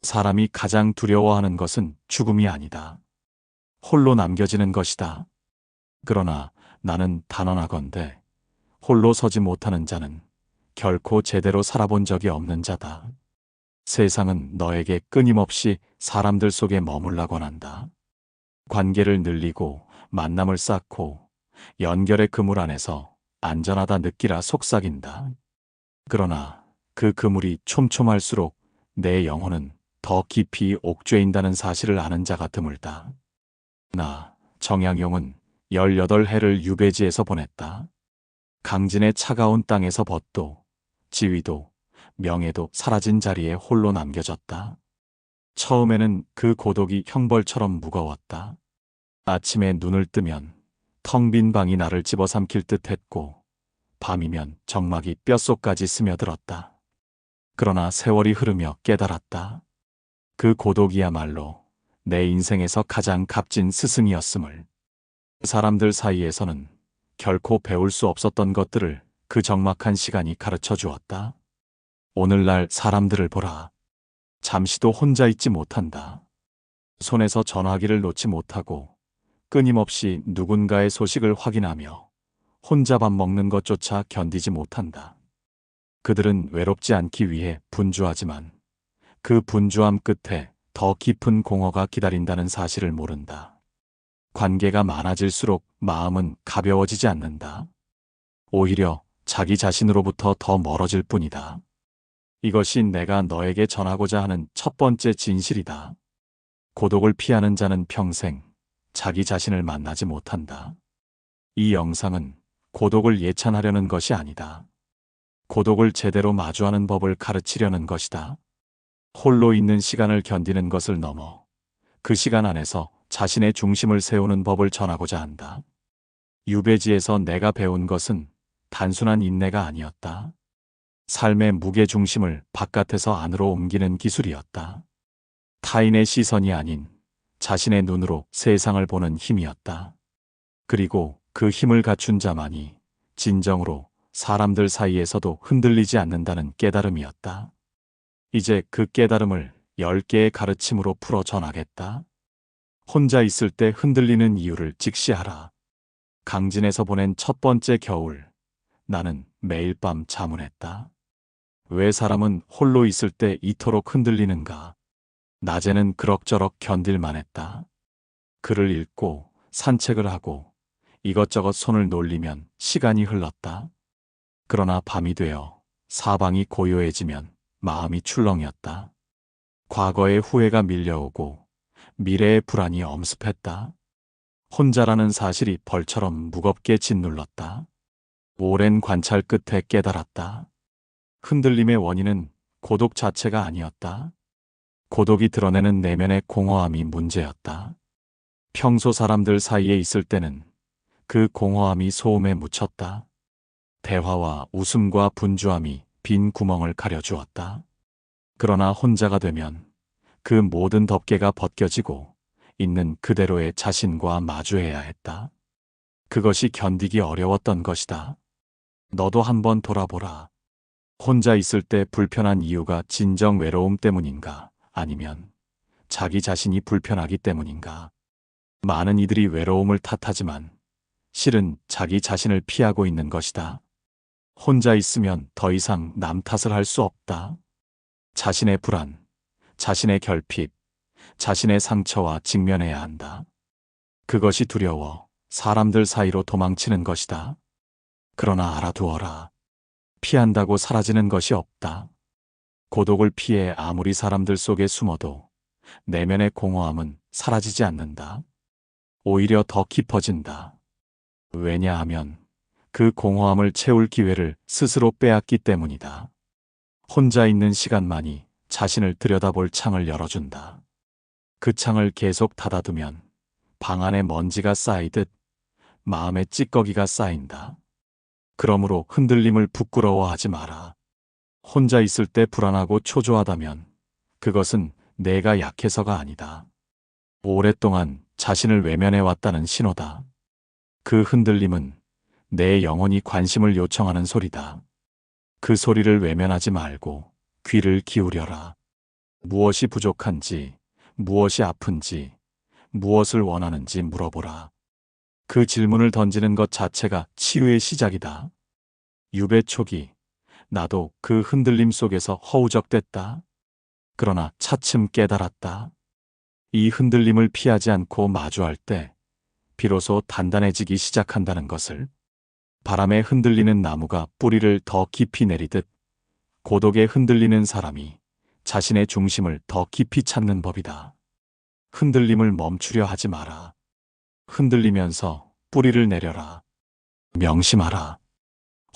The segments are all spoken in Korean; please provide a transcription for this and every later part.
사람이 가장 두려워하는 것은 죽음이 아니다. 홀로 남겨지는 것이다. 그러나 나는 단언하건대 홀로 서지 못하는 자는 결코 제대로 살아본 적이 없는 자다. 세상은 너에게 끊임없이 사람들 속에 머물라고 한다. 관계를 늘리고 만남을 쌓고 연결의 그물 안에서 안전하다 느끼라 속삭인다. 그러나 그 그물이 촘촘할수록 내 영혼은 더 깊이 옥죄인다는 사실을 아는 자가 드물다. 나 정양용은 18해를 유배지에서 보냈다. 강진의 차가운 땅에서 벗도, 지위도, 명예도 사라진 자리에 홀로 남겨졌다. 처음에는 그 고독이 형벌처럼 무거웠다. 아침에 눈을 뜨면 텅 빈 방이 나를 집어삼킬 듯 했고, 밤이면 정막이 뼛속까지 스며들었다. 그러나 세월이 흐르며 깨달았다. 그 고독이야말로 내 인생에서 가장 값진 스승이었음을. 사람들 사이에서는 결코 배울 수 없었던 것들을 그 적막한 시간이 가르쳐 주었다. 오늘날 사람들을 보라. 잠시도 혼자 있지 못한다. 손에서 전화기를 놓지 못하고 끊임없이 누군가의 소식을 확인하며 혼자 밥 먹는 것조차 견디지 못한다. 그들은 외롭지 않기 위해 분주하지만 그 분주함 끝에 더 깊은 공허가 기다린다는 사실을 모른다. 관계가 많아질수록 마음은 가벼워지지 않는다. 오히려 자기 자신으로부터 더 멀어질 뿐이다. 이것이 내가 너에게 전하고자 하는 첫 번째 진실이다. 고독을 피하는 자는 평생 자기 자신을 만나지 못한다. 이 영상은 고독을 예찬하려는 것이 아니다. 고독을 제대로 마주하는 법을 가르치려는 것이다. 홀로 있는 시간을 견디는 것을 넘어 그 시간 안에서 자신의 중심을 세우는 법을 전하고자 한다. 유배지에서 내가 배운 것은 단순한 인내가 아니었다. 삶의 무게중심을 바깥에서 안으로 옮기는 기술이었다. 타인의 시선이 아닌 자신의 눈으로 세상을 보는 힘이었다. 그리고 그 힘을 갖춘 자만이 진정으로 사람들 사이에서도 흔들리지 않는다는 깨달음이었다. 이제 그 깨달음을 10개의 가르침으로 풀어 전하겠다. 혼자 있을 때 흔들리는 이유를 직시하라. 강진에서 보낸 첫 번째 겨울, 나는 매일 밤 자문했다. 왜 사람은 홀로 있을 때 이토록 흔들리는가? 낮에는 그럭저럭 견딜만 했다. 글을 읽고 산책을 하고 이것저것 손을 놀리면 시간이 흘렀다. 그러나 밤이 되어 사방이 고요해지면 마음이 출렁였다. 과거의 후회가 밀려오고 미래의 불안이 엄습했다. 혼자라는 사실이 벌처럼 무겁게 짓눌렀다. 오랜 관찰 끝에 깨달았다. 흔들림의 원인은 고독 자체가 아니었다. 고독이 드러내는 내면의 공허함이 문제였다. 평소 사람들 사이에 있을 때는 그 공허함이 소음에 묻혔다. 대화와 웃음과 분주함이 빈 구멍을 가려주었다. 그러나 혼자가 되면 그 모든 덮개가 벗겨지고 있는 그대로의 자신과 마주해야 했다. 그것이 견디기 어려웠던 것이다. 너도 한번 돌아보라. 혼자 있을 때 불편한 이유가 진정 외로움 때문인가? 아니면 자기 자신이 불편하기 때문인가? 많은 이들이 외로움을 탓하지만 실은 자기 자신을 피하고 있는 것이다. 혼자 있으면 더 이상 남 탓을 할 수 없다. 자신의 불안, 자신의 결핍, 자신의 상처와 직면해야 한다. 그것이 두려워 사람들 사이로 도망치는 것이다. 그러나 알아두어라. 피한다고 사라지는 것이 없다. 고독을 피해 아무리 사람들 속에 숨어도 내면의 공허함은 사라지지 않는다. 오히려 더 깊어진다. 왜냐하면 그 공허함을 채울 기회를 스스로 빼앗기 때문이다. 혼자 있는 시간만이 자신을 들여다볼 창을 열어준다. 그 창을 계속 닫아두면 방 안에 먼지가 쌓이듯 마음에 찌꺼기가 쌓인다. 그러므로 흔들림을 부끄러워하지 마라. 혼자 있을 때 불안하고 초조하다면 그것은 내가 약해서가 아니다. 오랫동안 자신을 외면해왔다는 신호다. 그 흔들림은 내 영혼이 관심을 요청하는 소리다. 그 소리를 외면하지 말고 귀를 기울여라. 무엇이 부족한지, 무엇이 아픈지, 무엇을 원하는지 물어보라. 그 질문을 던지는 것 자체가 치유의 시작이다. 유배 초기, 나도 그 흔들림 속에서 허우적댔다. 그러나 차츰 깨달았다. 이 흔들림을 피하지 않고 마주할 때 비로소 단단해지기 시작한다는 것을. 바람에 흔들리는 나무가 뿌리를 더 깊이 내리듯 고독에 흔들리는 사람이 자신의 중심을 더 깊이 찾는 법이다. 흔들림을 멈추려 하지 마라. 흔들리면서 뿌리를 내려라. 명심하라.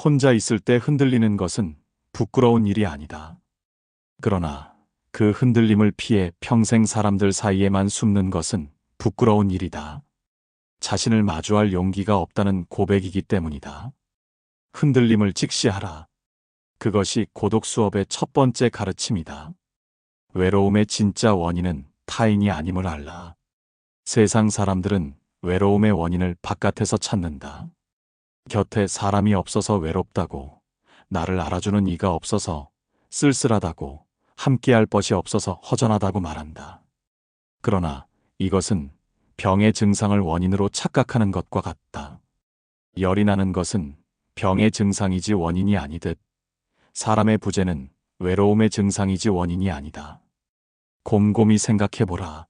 혼자 있을 때 흔들리는 것은 부끄러운 일이 아니다. 그러나 그 흔들림을 피해 평생 사람들 사이에만 숨는 것은 부끄러운 일이다. 자신을 마주할 용기가 없다는 고백이기 때문이다. 흔들림을 직시하라. 그것이 고독 수업의 첫 번째 가르침이다. 외로움의 진짜 원인은 타인이 아님을 알라. 세상 사람들은 외로움의 원인을 바깥에서 찾는다. 곁에 사람이 없어서 외롭다고, 나를 알아주는 이가 없어서 쓸쓸하다고, 함께할 것이 없어서 허전하다고 말한다. 그러나 이것은 병의 증상을 원인으로 착각하는 것과 같다. 열이 나는 것은 병의 증상이지 원인이 아니듯 사람의 부재는 외로움의 증상이지 원인이 아니다. 곰곰이 생각해보라.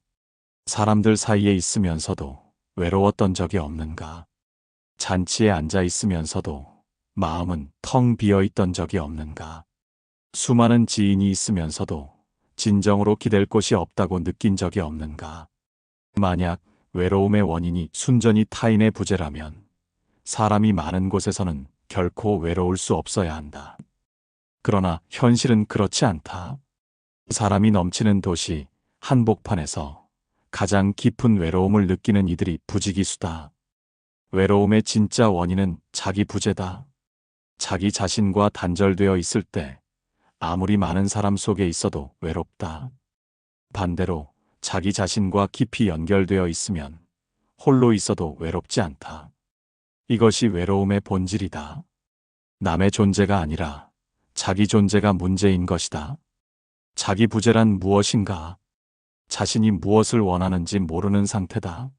사람들 사이에 있으면서도 외로웠던 적이 없는가? 잔치에 앉아 있으면서도 마음은 텅 비어 있던 적이 없는가? 수많은 지인이 있으면서도 진정으로 기댈 곳이 없다고 느낀 적이 없는가? 만약 외로움의 원인이 순전히 타인의 부재라면 사람이 많은 곳에서는 결코 외로울 수 없어야 한다. 그러나 현실은 그렇지 않다. 사람이 넘치는 도시 한복판에서 가장 깊은 외로움을 느끼는 이들이 부지기수다. 외로움의 진짜 원인은 자기 부재다. 자기 자신과 단절되어 있을 때 아무리 많은 사람 속에 있어도 외롭다. 반대로 자기 자신과 깊이 연결되어 있으면 홀로 있어도 외롭지 않다. 이것이 외로움의 본질이다. 남의 존재가 아니라 자기 존재가 문제인 것이다. 자기 부재란 무엇인가? 자신이 무엇을 원하는지 모르는 상태다.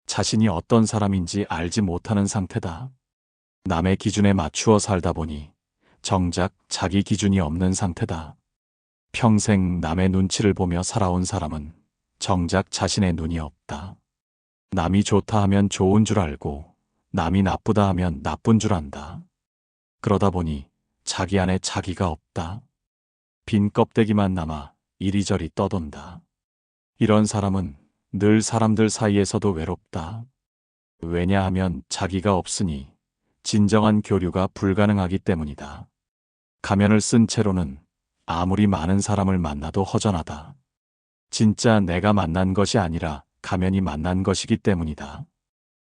자신이 어떤 사람인지 알지 못하는 상태다. 남의 기준에 맞추어 살다 보니 정작 자기 기준이 없는 상태다. 평생 남의 눈치를 보며 살아온 사람은 정작 자신의 눈이 없다. 남이 좋다 하면 좋은 줄 알고 남이 나쁘다 하면 나쁜 줄 안다. 그러다 보니 자기 안에 자기가 없다. 빈 껍데기만 남아 이리저리 떠돈다. 이런 사람은 늘 사람들 사이에서도 외롭다. 왜냐하면 자기가 없으니 진정한 교류가 불가능하기 때문이다. 가면을 쓴 채로는 아무리 많은 사람을 만나도 허전하다. 진짜 내가 만난 것이 아니라 가면이 만난 것이기 때문이다.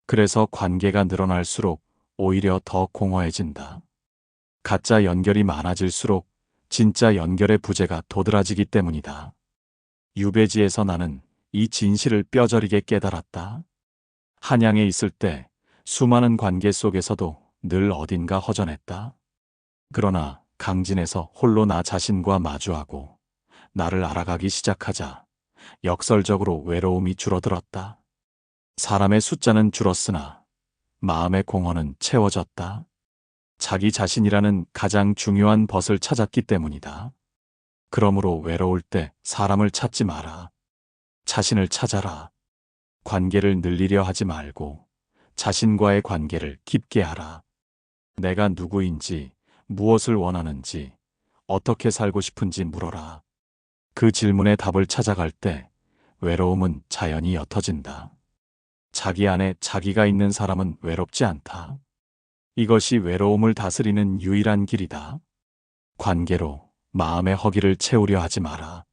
그래서 관계가 늘어날수록 오히려 더 공허해진다. 가짜 연결이 많아질수록 진짜 연결의 부재가 도드라지기 때문이다. 유배지에서 나는 이 진실을 뼈저리게 깨달았다. 한양에 있을 때 수많은 관계 속에서도 늘 어딘가 허전했다. 그러나 강진에서 홀로 나 자신과 마주하고 나를 알아가기 시작하자 역설적으로 외로움이 줄어들었다. 사람의 숫자는 줄었으나 마음의 공허는 채워졌다. 자기 자신이라는 가장 중요한 벗을 찾았기 때문이다. 그러므로 외로울 때 사람을 찾지 마라. 자신을 찾아라. 관계를 늘리려 하지 말고 자신과의 관계를 깊게 하라. 내가 누구인지, 무엇을 원하는지, 어떻게 살고 싶은지 물어라. 그 질문에 답을 찾아갈 때 외로움은 자연히 옅어진다. 자기 안에 자기가 있는 사람은 외롭지 않다. 이것이 외로움을 다스리는 유일한 길이다. 관계로 마음의 허기를 채우려 하지 마라.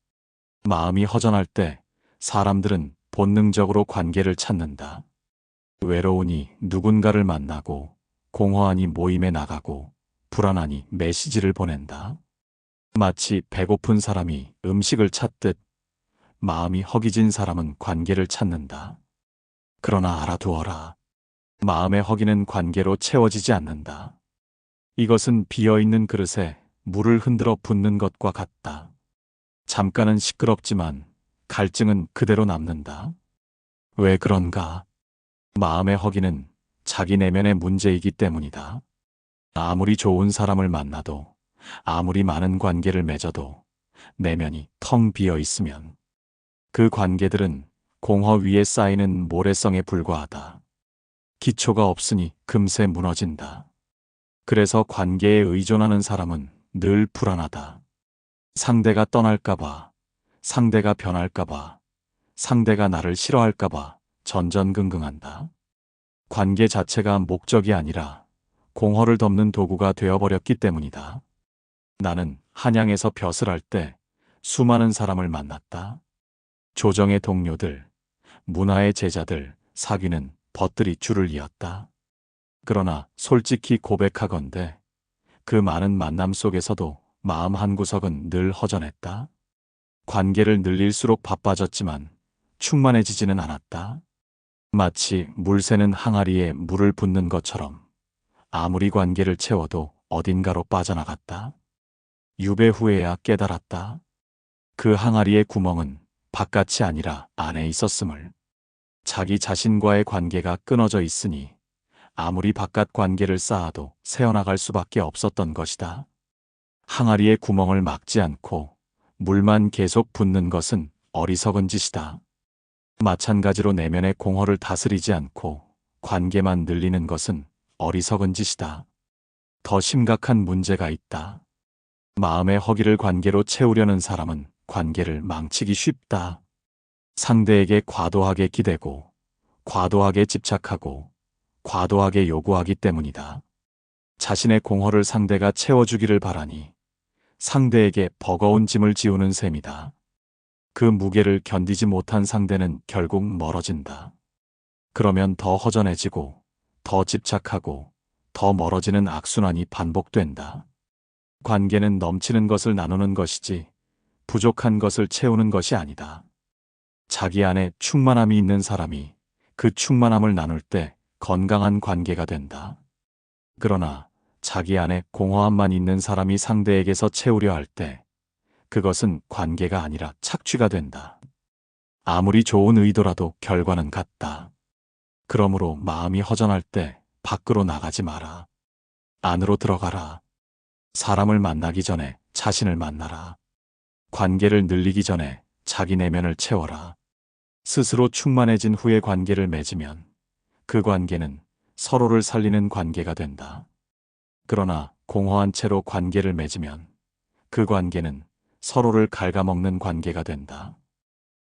마음이 허전할 때 사람들은 본능적으로 관계를 찾는다. 외로우니 누군가를 만나고 공허하니 모임에 나가고 불안하니 메시지를 보낸다. 마치 배고픈 사람이 음식을 찾듯 마음이 허기진 사람은 관계를 찾는다. 그러나 알아두어라. 마음의 허기는 관계로 채워지지 않는다. 이것은 비어있는 그릇에 물을 흔들어 붓는 것과 같다. 잠깐은 시끄럽지만 갈증은 그대로 남는다. 왜 그런가? 마음의 허기는 자기 내면의 문제이기 때문이다. 아무리 좋은 사람을 만나도, 아무리 많은 관계를 맺어도 내면이 텅 비어 있으면 그 관계들은 공허 위에 쌓이는 모래성에 불과하다. 기초가 없으니 금세 무너진다. 그래서 관계에 의존하는 사람은 늘 불안하다. 상대가 떠날까봐, 상대가 변할까봐, 상대가 나를 싫어할까봐 전전긍긍한다. 관계 자체가 목적이 아니라 공허를 덮는 도구가 되어버렸기 때문이다. 나는 한양에서 벼슬 할 때 수많은 사람을 만났다. 조정의 동료들, 문화의 제자들, 사귀는 벗들이 줄을 이었다. 그러나 솔직히 고백하건대 그 많은 만남 속에서도 마음 한구석은 늘 허전했다. 관계를 늘릴수록 바빠졌지만 충만해지지는 않았다. 마치 물 새는 항아리에 물을 붓는 것처럼 아무리 관계를 채워도 어딘가로 빠져나갔다. 유배 후에야 깨달았다. 그 항아리의 구멍은 바깥이 아니라 안에 있었음을. 자기 자신과의 관계가 끊어져 있으니 아무리 바깥 관계를 쌓아도 새어나갈 수밖에 없었던 것이다. 항아리의 구멍을 막지 않고 물만 계속 붓는 것은 어리석은 짓이다. 마찬가지로 내면의 공허를 다스리지 않고 관계만 늘리는 것은 어리석은 짓이다. 더 심각한 문제가 있다. 마음의 허기를 관계로 채우려는 사람은 관계를 망치기 쉽다. 상대에게 과도하게 기대고, 과도하게 집착하고, 과도하게 요구하기 때문이다. 자신의 공허를 상대가 채워주기를 바라니 상대에게 버거운 짐을 지우는 셈이다. 그 무게를 견디지 못한 상대는 결국 멀어진다. 그러면 더 허전해지고, 더 집착하고, 더 멀어지는 악순환이 반복된다. 관계는 넘치는 것을 나누는 것이지 부족한 것을 채우는 것이 아니다. 자기 안에 충만함이 있는 사람이 그 충만함을 나눌 때 건강한 관계가 된다. 그러나 자기 안에 공허함만 있는 사람이 상대에게서 채우려 할 때 그것은 관계가 아니라 착취가 된다. 아무리 좋은 의도라도 결과는 같다. 그러므로 마음이 허전할 때 밖으로 나가지 마라. 안으로 들어가라. 사람을 만나기 전에 자신을 만나라. 관계를 늘리기 전에 자기 내면을 채워라. 스스로 충만해진 후에 관계를 맺으면 그 관계는 서로를 살리는 관계가 된다. 그러나 공허한 채로 관계를 맺으면 그 관계는 서로를 갉아먹는 관계가 된다.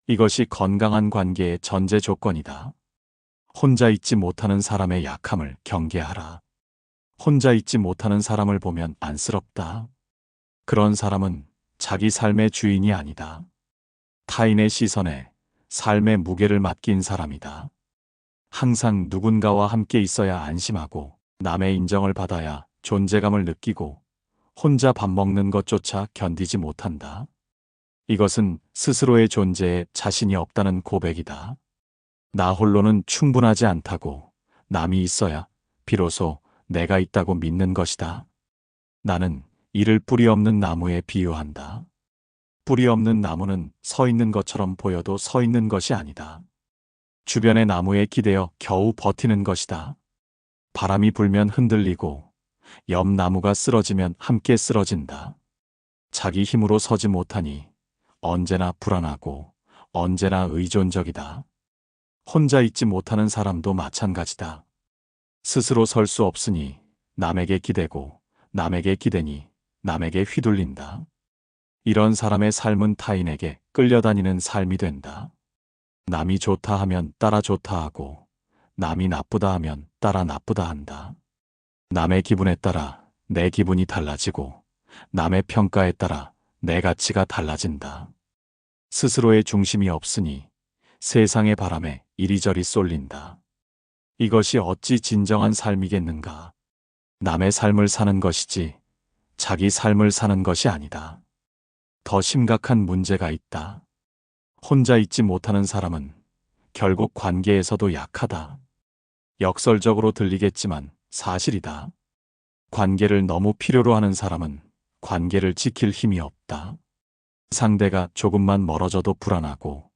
이것이 건강한 관계의 전제 조건이다. 혼자 있지 못하는 사람의 약함을 경계하라. 혼자 있지 못하는 사람을 보면 안쓰럽다. 그런 사람은 자기 삶의 주인이 아니다. 타인의 시선에 삶의 무게를 맡긴 사람이다. 항상 누군가와 함께 있어야 안심하고 남의 인정을 받아야 존재감을 느끼고 혼자 밥 먹는 것조차 견디지 못한다. 이것은 스스로의 존재에 자신이 없다는 고백이다. 나 홀로는 충분하지 않다고 남이 있어야 비로소 내가 있다고 믿는 것이다. 나는 이를 뿌리 없는 나무에 비유한다. 뿌리 없는 나무는 서 있는 것처럼 보여도 서 있는 것이 아니다. 주변의 나무에 기대어 겨우 버티는 것이다. 바람이 불면 흔들리고 옆 나무가 쓰러지면 함께 쓰러진다. 자기 힘으로 서지 못하니 언제나 불안하고 언제나 의존적이다. 혼자 있지 못하는 사람도 마찬가지다. 스스로 설 수 없으니 남에게 기대고 남에게 기대니 남에게 휘둘린다. 이런 사람의 삶은 타인에게 끌려다니는 삶이 된다. 남이 좋다 하면 따라 좋다 하고 남이 나쁘다 하면 따라 나쁘다 한다. 남의 기분에 따라 내 기분이 달라지고 남의 평가에 따라 내 가치가 달라진다. 스스로의 중심이 없으니 세상의 바람에 이리저리 쏠린다. 이것이 어찌 진정한 삶이겠는가? 남의 삶을 사는 것이지 자기 삶을 사는 것이 아니다. 더 심각한 문제가 있다. 혼자 있지 못하는 사람은 결국 관계에서도 약하다. 역설적으로 들리겠지만 사실이다. 관계를 너무 필요로 하는 사람은 관계를 지킬 힘이 없다. 상대가 조금만 멀어져도 불안하고,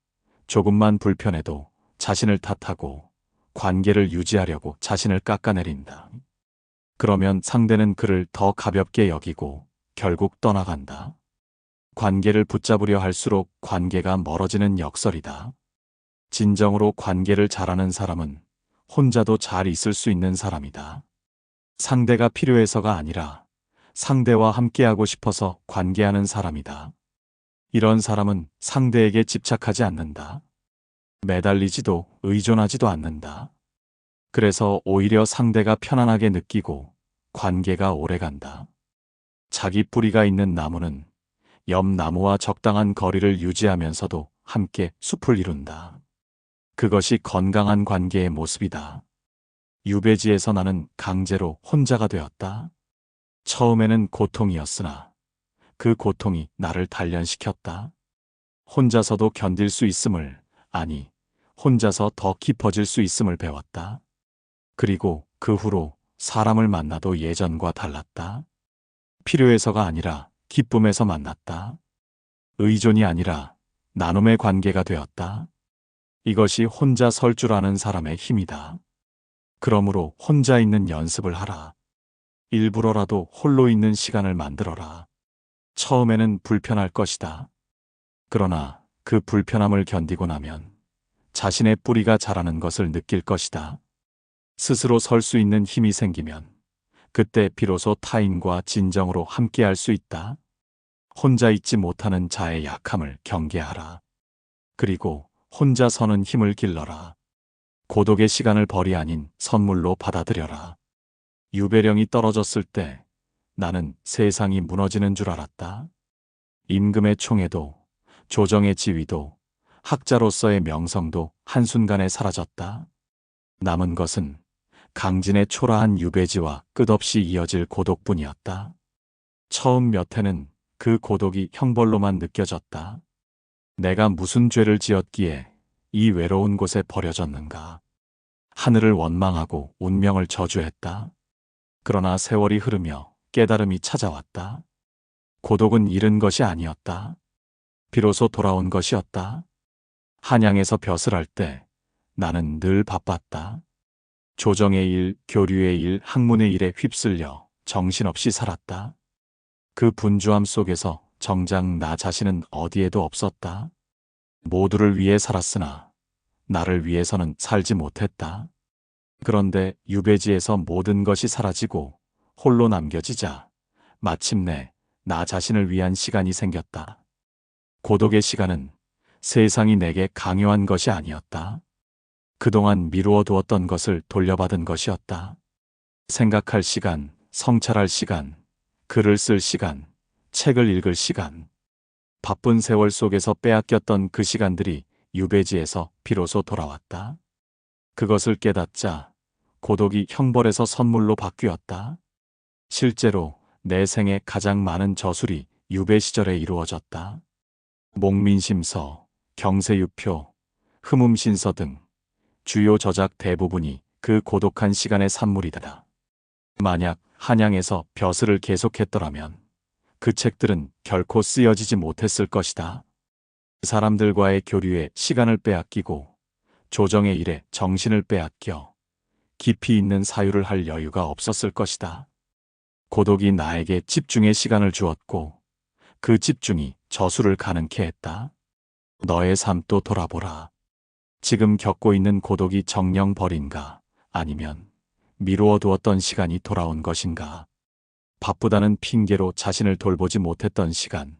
조금만 불편해도 자신을 탓하고, 관계를 유지하려고 자신을 깎아내린다. 그러면 상대는 그를 더 가볍게 여기고 결국 떠나간다. 관계를 붙잡으려 할수록 관계가 멀어지는 역설이다. 진정으로 관계를 잘하는 사람은 혼자도 잘 있을 수 있는 사람이다. 상대가 필요해서가 아니라 상대와 함께하고 싶어서 관계하는 사람이다. 이런 사람은 상대에게 집착하지 않는다. 매달리지도 의존하지도 않는다. 그래서 오히려 상대가 편안하게 느끼고 관계가 오래간다. 자기 뿌리가 있는 나무는 옆 나무와 적당한 거리를 유지하면서도 함께 숲을 이룬다. 그것이 건강한 관계의 모습이다. 유배지에서 나는 강제로 혼자가 되었다. 처음에는 고통이었으나 그 고통이 나를 단련시켰다. 혼자서도 견딜 수 있음을, 아니, 혼자서 더 깊어질 수 있음을 배웠다. 그리고 그 후로 사람을 만나도 예전과 달랐다. 필요해서가 아니라 기쁨에서 만났다. 의존이 아니라 나눔의 관계가 되었다. 이것이 혼자 설 줄 아는 사람의 힘이다. 그러므로 혼자 있는 연습을 하라. 일부러라도 홀로 있는 시간을 만들어라. 처음에는 불편할 것이다. 그러나 그 불편함을 견디고 나면 자신의 뿌리가 자라는 것을 느낄 것이다. 스스로 설 수 있는 힘이 생기면 그때 비로소 타인과 진정으로 함께할 수 있다. 혼자 있지 못하는 자의 약함을 경계하라. 그리고 혼자 서는 힘을 길러라. 고독의 시간을 벌이 아닌 선물로 받아들여라. 유배령이 떨어졌을 때 나는 세상이 무너지는 줄 알았다. 임금의 총애도, 조정의 지위도, 학자로서의 명성도 한순간에 사라졌다. 남은 것은 강진의 초라한 유배지와 끝없이 이어질 고독뿐이었다. 처음 몇 해는 그 고독이 형벌로만 느껴졌다. 내가 무슨 죄를 지었기에 이 외로운 곳에 버려졌는가. 하늘을 원망하고 운명을 저주했다. 그러나 세월이 흐르며 깨달음이 찾아왔다. 고독은 잃은 것이 아니었다. 비로소 돌아온 것이었다. 한양에서 벼슬 할 때 나는 늘 바빴다. 조정의 일, 교류의 일, 학문의 일에 휩쓸려 정신없이 살았다. 그 분주함 속에서 정작 나 자신은 어디에도 없었다. 모두를 위해 살았으나 나를 위해서는 살지 못했다. 그런데 유배지에서 모든 것이 사라지고 홀로 남겨지자 마침내 나 자신을 위한 시간이 생겼다. 고독의 시간은 세상이 내게 강요한 것이 아니었다. 그동안 미루어 두었던 것을 돌려받은 것이었다. 생각할 시간, 성찰할 시간, 글을 쓸 시간, 책을 읽을 시간. 바쁜 세월 속에서 빼앗겼던 그 시간들이 유배지에서 비로소 돌아왔다. 그것을 깨닫자 고독이 형벌에서 선물로 바뀌었다. 실제로 내 생에 가장 많은 저술이 유배 시절에 이루어졌다. 목민심서, 경세유표, 흠음신서 등 주요 저작 대부분이 그 고독한 시간의 산물이다. 만약 한양에서 벼슬을 계속했더라면 그 책들은 결코 쓰여지지 못했을 것이다. 사람들과의 교류에 시간을 빼앗기고 조정의 일에 정신을 빼앗겨 깊이 있는 사유를 할 여유가 없었을 것이다. 고독이 나에게 집중의 시간을 주었고 그 집중이 저술을 가능케 했다. 너의 삶도 돌아보라. 지금 겪고 있는 고독이 정령 버린가 아니면 미루어 두었던 시간이 돌아온 것인가. 바쁘다는 핑계로 자신을 돌보지 못했던 시간,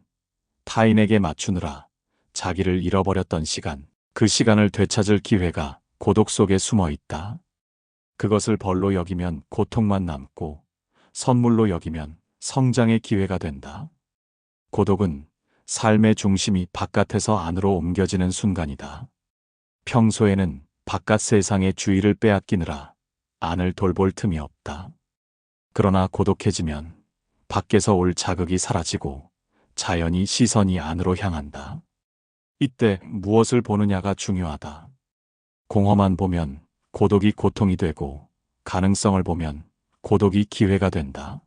타인에게 맞추느라 자기를 잃어버렸던 시간, 그 시간을 되찾을 기회가 고독 속에 숨어 있다. 그것을 벌로 여기면 고통만 남고 선물로 여기면 성장의 기회가 된다. 고독은 삶의 중심이 바깥에서 안으로 옮겨지는 순간이다. 평소에는 바깥 세상의 주의를 빼앗기느라 안을 돌볼 틈이 없다. 그러나 고독해지면 밖에서 올 자극이 사라지고 자연히 시선이 안으로 향한다. 이때 무엇을 보느냐가 중요하다. 공허만 보면 고독이 고통이 되고 가능성을 보면 고독이 기회가 된다.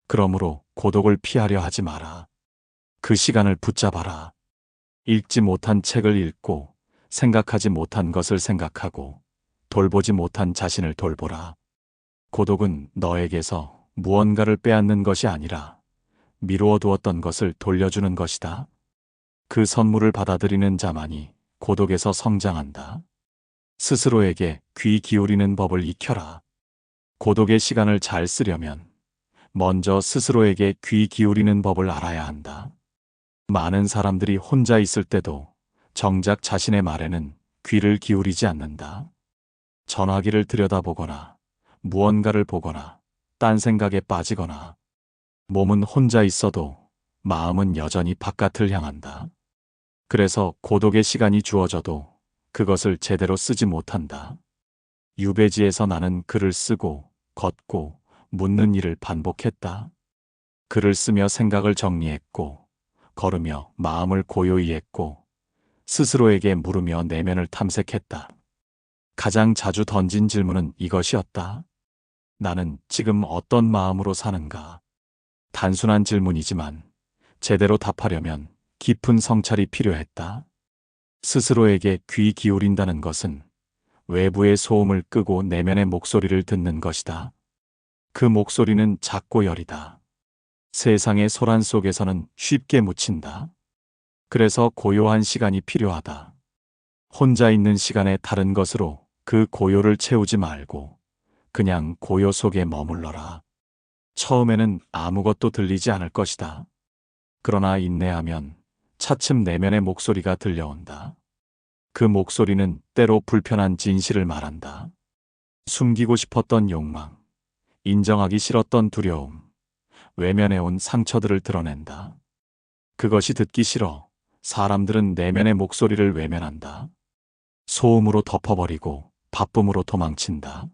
그러므로 고독을 피하려 하지 마라. 그 시간을 붙잡아라. 읽지 못한 책을 읽고, 생각하지 못한 것을 생각하고, 돌보지 못한 자신을 돌보라. 고독은 너에게서 무언가를 빼앗는 것이 아니라 미루어 두었던 것을 돌려주는 것이다. 그 선물을 받아들이는 자만이 고독에서 성장한다. 스스로에게 귀 기울이는 법을 익혀라. 고독의 시간을 잘 쓰려면 먼저 스스로에게 귀 기울이는 법을 알아야 한다. 많은 사람들이 혼자 있을 때도 정작 자신의 말에는 귀를 기울이지 않는다. 전화기를 들여다보거나 무언가를 보거나 딴 생각에 빠지거나 몸은 혼자 있어도 마음은 여전히 바깥을 향한다. 그래서 고독의 시간이 주어져도 그것을 제대로 쓰지 못한다. 유배지에서 나는 글을 쓰고 걷고 묻는 일을 반복했다. 글을 쓰며 생각을 정리했고 걸으며 마음을 고요히 했고 스스로에게 물으며 내면을 탐색했다. 가장 자주 던진 질문은 이것이었다. 나는 지금 어떤 마음으로 사는가? 단순한 질문이지만 제대로 답하려면 깊은 성찰이 필요했다. 스스로에게 귀 기울인다는 것은 외부의 소음을 끄고 내면의 목소리를 듣는 것이다. 그 목소리는 작고 여리다. 세상의 소란 속에서는 쉽게 묻힌다. 그래서 고요한 시간이 필요하다. 혼자 있는 시간에 다른 것으로 그 고요를 채우지 말고 그냥 고요 속에 머물러라. 처음에는 아무것도 들리지 않을 것이다. 그러나 인내하면 차츰 내면의 목소리가 들려온다. 그 목소리는 때로 불편한 진실을 말한다. 숨기고 싶었던 욕망, 인정하기 싫었던 두려움, 외면해온 상처들을 드러낸다. 그것이 듣기 싫어 사람들은 내면의 목소리를 외면한다. 소음으로 덮어버리고 바쁨으로 도망친다.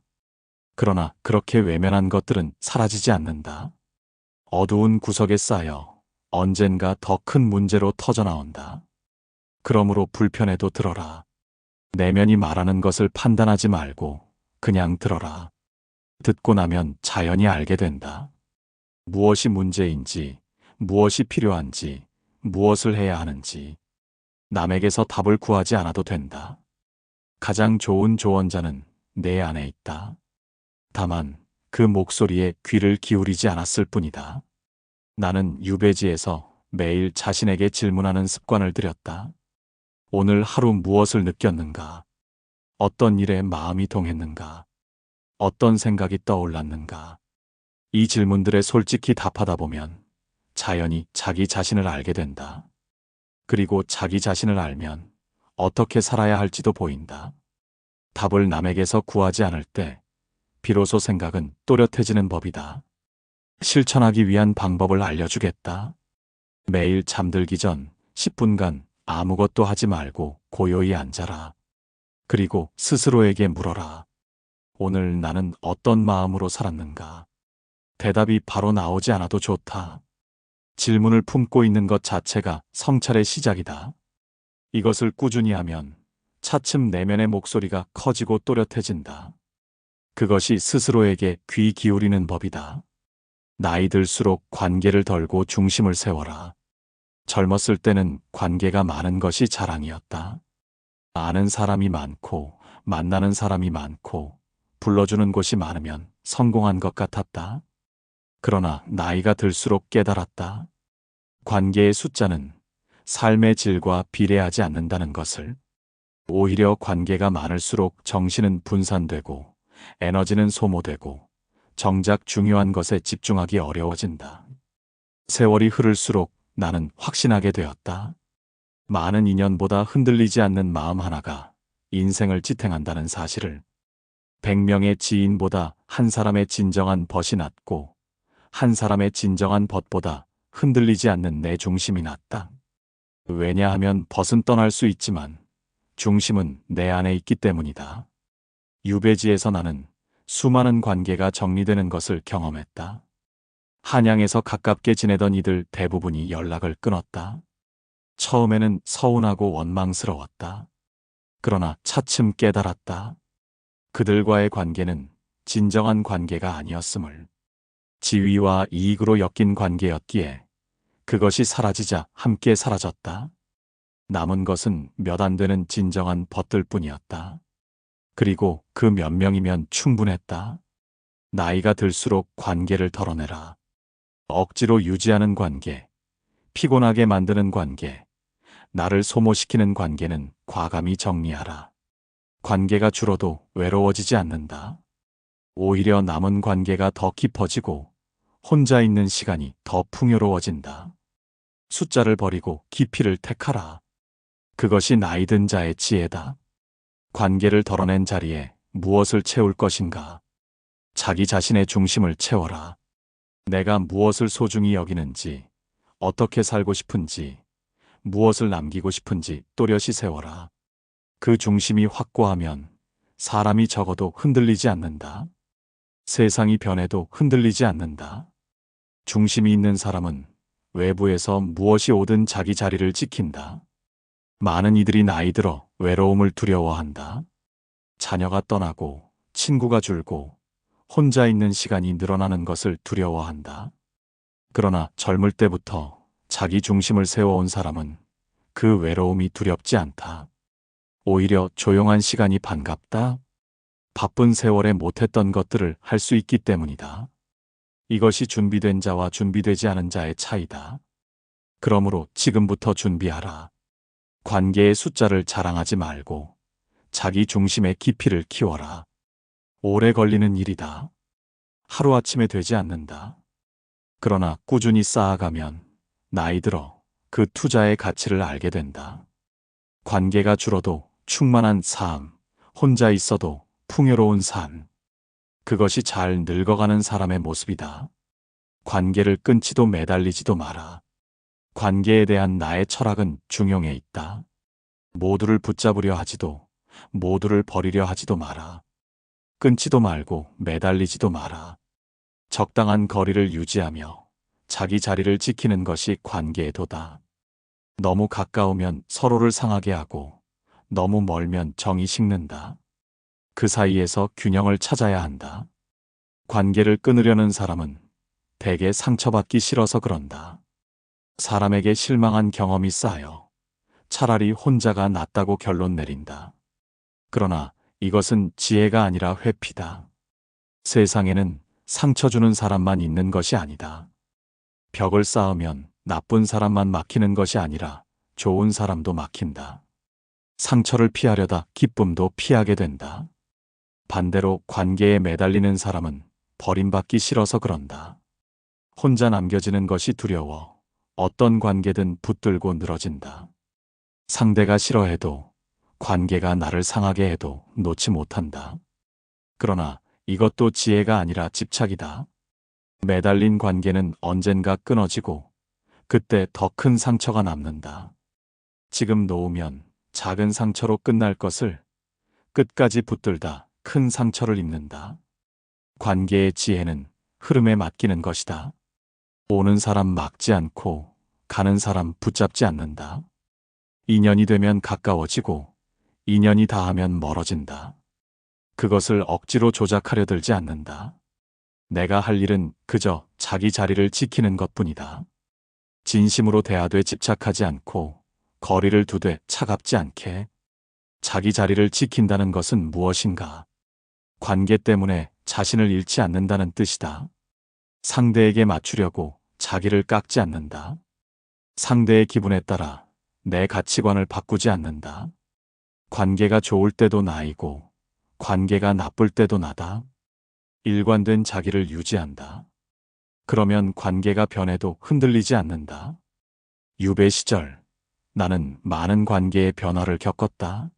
그러나 그렇게 외면한 것들은 사라지지 않는다. 어두운 구석에 쌓여 언젠가 더 큰 문제로 터져나온다. 그러므로 불편해도 들어라. 내면이 말하는 것을 판단하지 말고 그냥 들어라. 듣고 나면 자연히 알게 된다. 무엇이 문제인지, 무엇이 필요한지, 무엇을 해야 하는지. 남에게서 답을 구하지 않아도 된다. 가장 좋은 조언자는 내 안에 있다. 다만 그 목소리에 귀를 기울이지 않았을 뿐이다. 나는 유배지에서 매일 자신에게 질문하는 습관을 들였다. 오늘 하루 무엇을 느꼈는가? 어떤 일에 마음이 동했는가? 어떤 생각이 떠올랐는가? 이 질문들에 솔직히 답하다 보면 자연히 자기 자신을 알게 된다. 그리고 자기 자신을 알면 어떻게 살아야 할지도 보인다. 답을 남에게서 구하지 않을 때 비로소 생각은 또렷해지는 법이다. 실천하기 위한 방법을 알려주겠다. 매일 잠들기 전 10분간 아무것도 하지 말고 고요히 앉아라. 그리고 스스로에게 물어라. 오늘 나는 어떤 마음으로 살았는가? 대답이 바로 나오지 않아도 좋다. 질문을 품고 있는 것 자체가 성찰의 시작이다. 이것을 꾸준히 하면 차츰 내면의 목소리가 커지고 또렷해진다. 그것이 스스로에게 귀 기울이는 법이다. 나이 들수록 관계를 덜고 중심을 세워라. 젊었을 때는 관계가 많은 것이 자랑이었다. 아는 사람이 많고 만나는 사람이 많고 불러주는 곳이 많으면 성공한 것 같았다. 그러나 나이가 들수록 깨달았다. 관계의 숫자는 삶의 질과 비례하지 않는다는 것을. 오히려 관계가 많을수록 정신은 분산되고 에너지는 소모되고 정작 중요한 것에 집중하기 어려워진다. 세월이 흐를수록 나는 확신하게 되었다. 많은 인연보다 흔들리지 않는 마음 하나가 인생을 지탱한다는 사실을. 100명의 지인보다 한 사람의 진정한 벗이 낫고 한 사람의 진정한 벗보다 흔들리지 않는 내 중심이 낫다. 왜냐하면 벗은 떠날 수 있지만 중심은 내 안에 있기 때문이다. 유배지에서 나는 수많은 관계가 정리되는 것을 경험했다. 한양에서 가깝게 지내던 이들 대부분이 연락을 끊었다. 처음에는 서운하고 원망스러웠다. 그러나 차츰 깨달았다. 그들과의 관계는 진정한 관계가 아니었음을. 지위와 이익으로 엮인 관계였기에 그것이 사라지자 함께 사라졌다. 남은 것은 몇 안 되는 진정한 벗들뿐이었다. 그리고 그 몇 명이면 충분했다. 나이가 들수록 관계를 덜어내라. 억지로 유지하는 관계, 피곤하게 만드는 관계, 나를 소모시키는 관계는 과감히 정리하라. 관계가 줄어도 외로워지지 않는다. 오히려 남은 관계가 더 깊어지고 혼자 있는 시간이 더 풍요로워진다. 숫자를 버리고 깊이를 택하라. 그것이 나이 든 자의 지혜다. 관계를 덜어낸 자리에 무엇을 채울 것인가? 자기 자신의 중심을 채워라. 내가 무엇을 소중히 여기는지, 어떻게 살고 싶은지, 무엇을 남기고 싶은지 또렷이 세워라. 그 중심이 확고하면 사람이 적어도 흔들리지 않는다. 세상이 변해도 흔들리지 않는다. 중심이 있는 사람은 외부에서 무엇이 오든 자기 자리를 지킨다. 많은 이들이 나이 들어 외로움을 두려워한다. 자녀가 떠나고 친구가 줄고 혼자 있는 시간이 늘어나는 것을 두려워한다. 그러나 젊을 때부터 자기 중심을 세워온 사람은 그 외로움이 두렵지 않다. 오히려 조용한 시간이 반갑다. 바쁜 세월에 못했던 것들을 할 수 있기 때문이다. 이것이 준비된 자와 준비되지 않은 자의 차이다. 그러므로 지금부터 준비하라. 관계의 숫자를 자랑하지 말고 자기 중심의 깊이를 키워라. 오래 걸리는 일이다. 하루아침에 되지 않는다. 그러나 꾸준히 쌓아가면 나이 들어 그 투자의 가치를 알게 된다. 관계가 줄어도 충만한 삶, 혼자 있어도 풍요로운 삶. 그것이 잘 늙어가는 사람의 모습이다. 관계를 끊지도 매달리지도 마라. 관계에 대한 나의 철학은 중용에 있다. 모두를 붙잡으려 하지도, 모두를 버리려 하지도 마라. 끊지도 말고 매달리지도 마라. 적당한 거리를 유지하며 자기 자리를 지키는 것이 관계의 도다. 너무 가까우면 서로를 상하게 하고 너무 멀면 정이 식는다. 그 사이에서 균형을 찾아야 한다. 관계를 끊으려는 사람은 대개 상처받기 싫어서 그런다. 사람에게 실망한 경험이 쌓여 차라리 혼자가 낫다고 결론 내린다. 그러나 이것은 지혜가 아니라 회피다. 세상에는 상처 주는 사람만 있는 것이 아니다. 벽을 쌓으면 나쁜 사람만 막히는 것이 아니라 좋은 사람도 막힌다. 상처를 피하려다 기쁨도 피하게 된다. 반대로 관계에 매달리는 사람은 버림받기 싫어서 그런다. 혼자 남겨지는 것이 두려워 어떤 관계든 붙들고 늘어진다. 상대가 싫어해도 관계가 나를 상하게 해도 놓지 못한다. 그러나 이것도 지혜가 아니라 집착이다. 매달린 관계는 언젠가 끊어지고 그때 더 큰 상처가 남는다. 지금 놓으면 작은 상처로 끝날 것을 끝까지 붙들다 큰 상처를 입는다. 관계의 지혜는 흐름에 맡기는 것이다. 오는 사람 막지 않고 가는 사람 붙잡지 않는다. 인연이 되면 가까워지고 인연이 다하면 멀어진다. 그것을 억지로 조작하려 들지 않는다. 내가 할 일은 그저 자기 자리를 지키는 것뿐이다. 진심으로 대하되 집착하지 않고 거리를 두되 차갑지 않게. 자기 자리를 지킨다는 것은 무엇인가? 관계 때문에 자신을 잃지 않는다는 뜻이다. 상대에게 맞추려고 자기를 깎지 않는다. 상대의 기분에 따라 내 가치관을 바꾸지 않는다. 관계가 좋을 때도 나이고 관계가 나쁠 때도 나다. 일관된 자기를 유지한다. 그러면 관계가 변해도 흔들리지 않는다. 유배 시절 나는 많은 관계의 변화를 겪었다.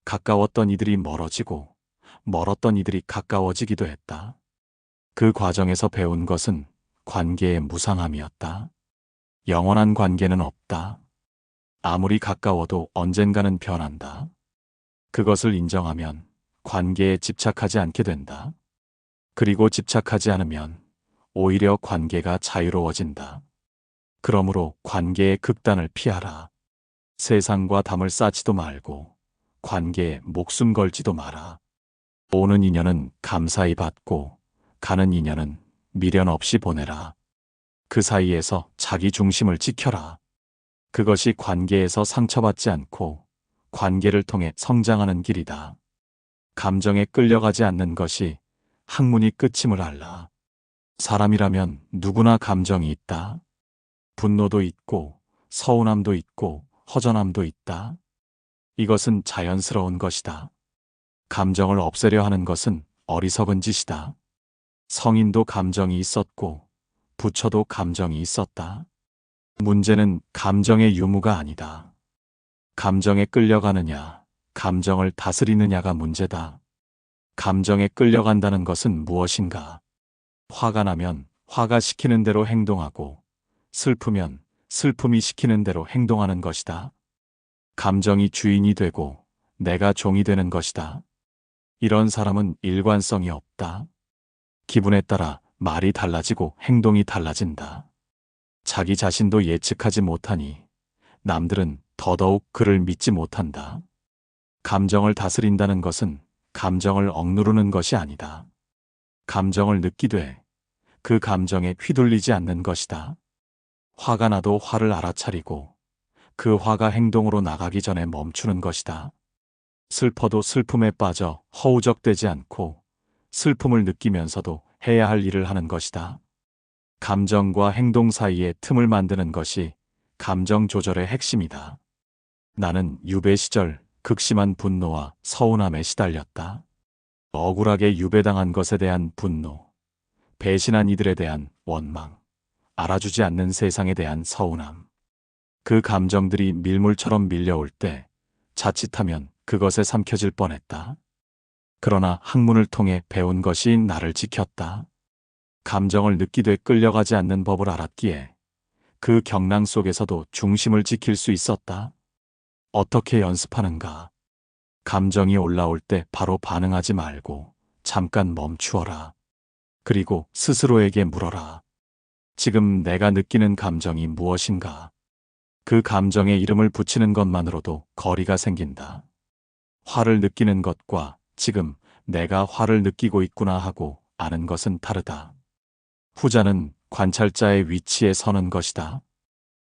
가까웠던 이들이 멀어지고 멀었던 이들이 가까워지기도 했다. 그 과정에서 배운 것은 관계의 무상함이었다. 영원한 관계는 없다. 아무리 가까워도 언젠가는 변한다. 그것을 인정하면 관계에 집착하지 않게 된다. 그리고 집착하지 않으면 오히려 관계가 자유로워진다. 그러므로 관계의 극단을 피하라. 세상과 담을 쌓지도 말고 관계에 목숨 걸지도 마라. 오는 인연은 감사히 받고 가는 인연은 미련 없이 보내라. 그 사이에서 자기 중심을 지켜라. 그것이 관계에서 상처받지 않고 관계를 통해 성장하는 길이다. 감정에 끌려가지 않는 것이 학문이 끝임을 알라. 사람이라면 누구나 감정이 있다. 분노도 있고 서운함도 있고 허전함도 있다. 이것은 자연스러운 것이다. 감정을 없애려 하는 것은 어리석은 짓이다. 성인도 감정이 있었고 부처도 감정이 있었다. 문제는 감정의 유무가 아니다. 감정에 끌려가느냐, 감정을 다스리느냐가 문제다. 감정에 끌려간다는 것은 무엇인가? 화가 나면 화가 시키는 대로 행동하고 슬프면 슬픔이 시키는 대로 행동하는 것이다. 감정이 주인이 되고 내가 종이 되는 것이다. 이런 사람은 일관성이 없다. 기분에 따라 말이 달라지고 행동이 달라진다. 자기 자신도 예측하지 못하니 남들은 더더욱 그를 믿지 못한다. 감정을 다스린다는 것은 감정을 억누르는 것이 아니다. 감정을 느끼되 그 감정에 휘둘리지 않는 것이다. 화가 나도 화를 알아차리고 그 화가 행동으로 나가기 전에 멈추는 것이다. 슬퍼도 슬픔에 빠져 허우적대지 않고 슬픔을 느끼면서도 해야 할 일을 하는 것이다. 감정과 행동 사이에 틈을 만드는 것이 감정 조절의 핵심이다. 나는 유배 시절 극심한 분노와 서운함에 시달렸다. 억울하게 유배당한 것에 대한 분노, 배신한 이들에 대한 원망, 알아주지 않는 세상에 대한 서운함. 그 감정들이 밀물처럼 밀려올 때 자칫하면 그것에 삼켜질 뻔했다. 그러나 학문을 통해 배운 것이 나를 지켰다. 감정을 느끼되 끌려가지 않는 법을 알았기에 그 경랑 속에서도 중심을 지킬 수 있었다. 어떻게 연습하는가? 감정이 올라올 때 바로 반응하지 말고 잠깐 멈추어라. 그리고 스스로에게 물어라. 지금 내가 느끼는 감정이 무엇인가? 그 감정에 이름을 붙이는 것만으로도 거리가 생긴다. 화를 느끼는 것과 지금 내가 화를 느끼고 있구나 하고 아는 것은 다르다. 후자는 관찰자의 위치에 서는 것이다.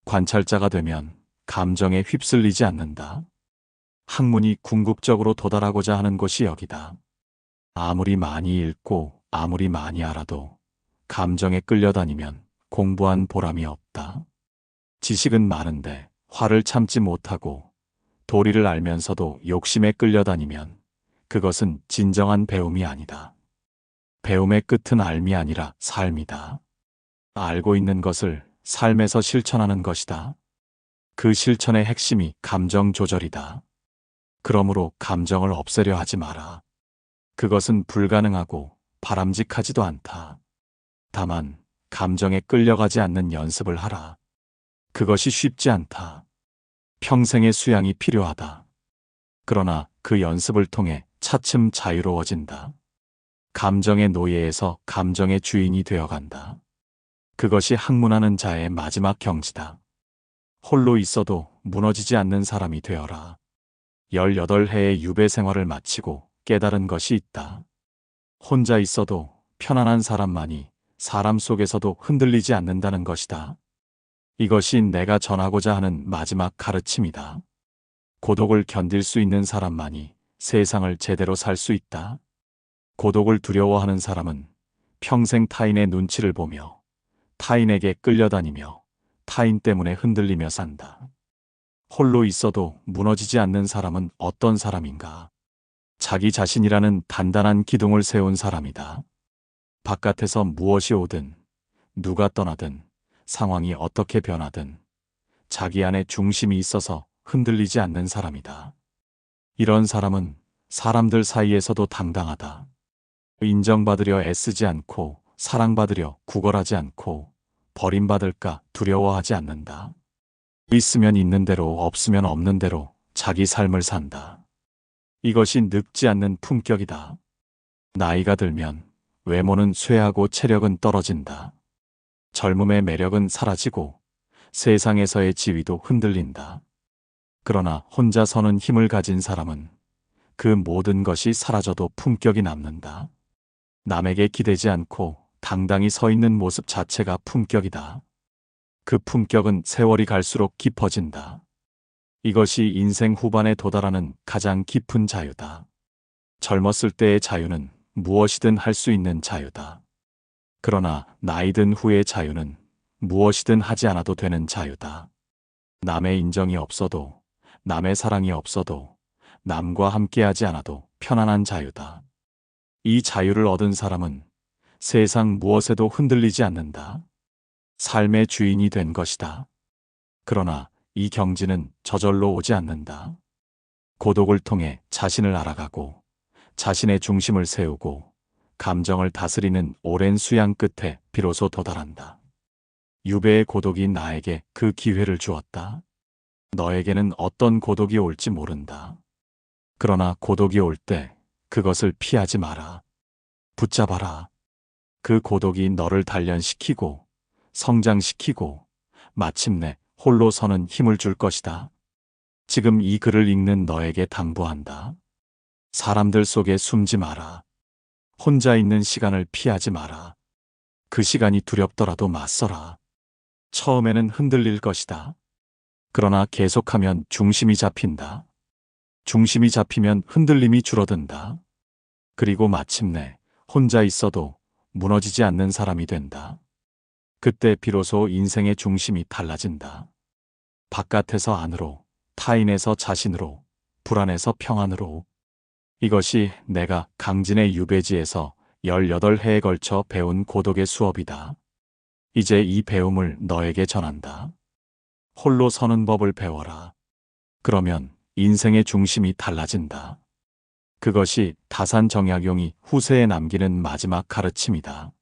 관찰자가 되면 감정에 휩쓸리지 않는다. 학문이 궁극적으로 도달하고자 하는 곳이 여기다. 아무리 많이 읽고 아무리 많이 알아도 감정에 끌려다니면 공부한 보람이 없다. 지식은 많은데 화를 참지 못하고 도리를 알면서도 욕심에 끌려다니면 그것은 진정한 배움이 아니다. 배움의 끝은 알미 아니라 삶이다. 알고 있는 것을 삶에서 실천하는 것이다. 그 실천의 핵심이 감정 조절이다. 그러므로 감정을 없애려 하지 마라. 그것은 불가능하고 바람직하지도 않다. 다만 감정에 끌려가지 않는 연습을 하라. 그것이 쉽지 않다. 평생의 수양이 필요하다. 그러나 그 연습을 통해 차츰 자유로워진다. 감정의 노예에서 감정의 주인이 되어간다. 그것이 학문하는 자의 마지막 경지다. 홀로 있어도 무너지지 않는 사람이 되어라. 18해의 유배 생활을 마치고 깨달은 것이 있다. 혼자 있어도 편안한 사람만이 사람 속에서도 흔들리지 않는다는 것이다. 이것이 내가 전하고자 하는 마지막 가르침이다. 고독을 견딜 수 있는 사람만이 세상을 제대로 살 수 있다. 고독을 두려워하는 사람은 평생 타인의 눈치를 보며 타인에게 끌려다니며 타인 때문에 흔들리며 산다. 홀로 있어도 무너지지 않는 사람은 어떤 사람인가? 자기 자신이라는 단단한 기둥을 세운 사람이다. 바깥에서 무엇이 오든, 누가 떠나든, 상황이 어떻게 변하든 자기 안에 중심이 있어서 흔들리지 않는 사람이다. 이런 사람은 사람들 사이에서도 당당하다. 인정받으려 애쓰지 않고 사랑받으려 구걸하지 않고 버림받을까 두려워하지 않는다. 있으면 있는 대로 없으면 없는 대로 자기 삶을 산다. 이것이 늙지 않는 품격이다. 나이가 들면 외모는 쇠하고 체력은 떨어진다. 젊음의 매력은 사라지고 세상에서의 지위도 흔들린다. 그러나 혼자 서는 힘을 가진 사람은 그 모든 것이 사라져도 품격이 남는다. 남에게 기대지 않고 당당히 서 있는 모습 자체가 품격이다. 그 품격은 세월이 갈수록 깊어진다. 이것이 인생 후반에 도달하는 가장 깊은 자유다. 젊었을 때의 자유는 무엇이든 할 수 있는 자유다. 그러나 나이 든 후의 자유는 무엇이든 하지 않아도 되는 자유다. 남의 인정이 없어도, 남의 사랑이 없어도, 남과 함께하지 않아도 편안한 자유다. 이 자유를 얻은 사람은 세상 무엇에도 흔들리지 않는다. 삶의 주인이 된 것이다. 그러나 이 경지는 저절로 오지 않는다. 고독을 통해 자신을 알아가고, 자신의 중심을 세우고, 감정을 다스리는 오랜 수양 끝에 비로소 도달한다. 유배의 고독이 나에게 그 기회를 주었다. 너에게는 어떤 고독이 올지 모른다. 그러나 고독이 올 때 그것을 피하지 마라. 붙잡아라. 그 고독이 너를 단련시키고 성장시키고 마침내 홀로 서는 힘을 줄 것이다. 지금 이 글을 읽는 너에게 당부한다. 사람들 속에 숨지 마라. 혼자 있는 시간을 피하지 마라. 그 시간이 두렵더라도 맞서라. 처음에는 흔들릴 것이다. 그러나 계속하면 중심이 잡힌다. 중심이 잡히면 흔들림이 줄어든다. 그리고 마침내 혼자 있어도 무너지지 않는 사람이 된다. 그때 비로소 인생의 중심이 달라진다. 바깥에서 안으로, 타인에서 자신으로, 불안에서 평안으로. 이것이 내가 강진의 유배지에서 18해에 걸쳐 배운 고독의 수업이다. 이제 이 배움을 너에게 전한다. 홀로 서는 법을 배워라. 그러면 인생의 중심이 달라진다. 그것이 다산 정약용이 후세에 남기는 마지막 가르침이다.